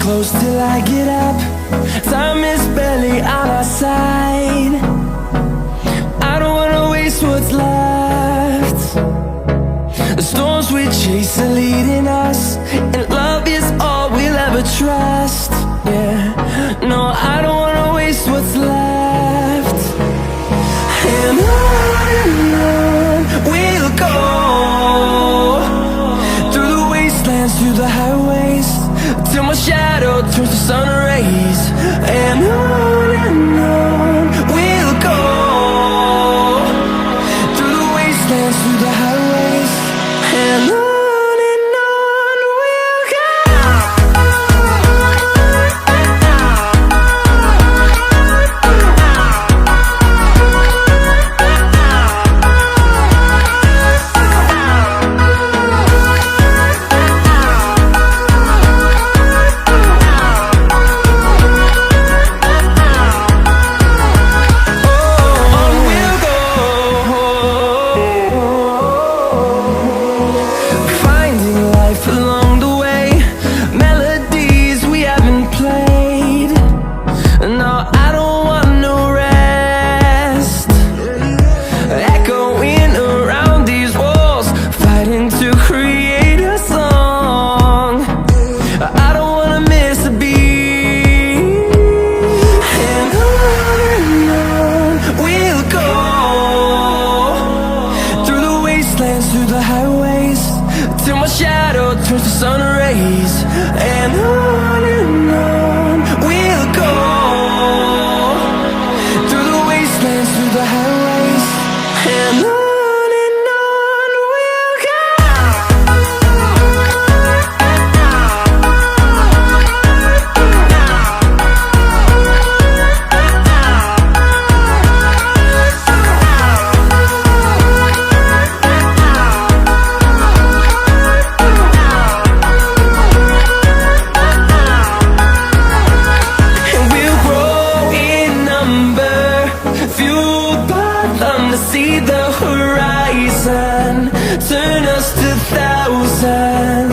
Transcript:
close till I get up. Time is barely on our side. I don't wanna waste what's left. The storms we chase are leading us, and love is all we'll ever trust. Yeah, no, I don't wanna waste what's left. And on we'll go, through the wastelands, through the highways, till my shadow turns to sun rays. And on we'll go, through the wastelands, through the highways, and on we'll go. Through the highways, till my shadow turns to sun rays. And on we'll go, through the wastelands, through the highways, and on we'll go. See the horizon, turn us to thousands.